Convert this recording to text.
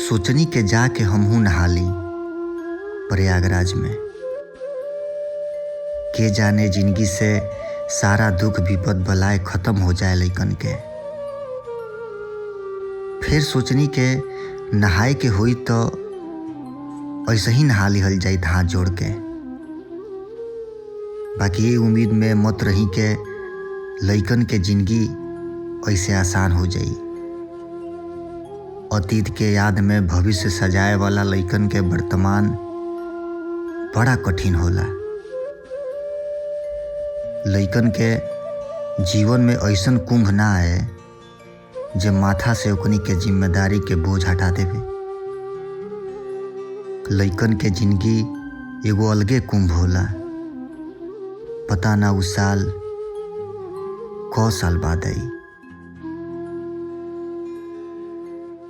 सोचनी के जाके हमहू नहाली प्रयागराज में। के जाने जिंदगी से सारा दुख विपद बलाए खत्म हो जाए लइकन के। फिर सोचनी के नहाए के होई तो ऐसे ही नहा लिहल जाई हाथ जोड़ के। बाकी ये उम्मीद में मत रही के लइकन के जिंदगी ऐसे आसान हो जाई। अतीत के याद में भविष्य सजाए वाला लइकन के वर्तमान बड़ा कठिन होला। लइकन के जीवन में ऐसन कुंभ ना आए जे माथा से ओकनी के जिम्मेदारी के बोझ हटा देवे। लइकन के जिंदगी एगो अलगे कुंभ होला। पता ना उस साल 100 साल बाद आई।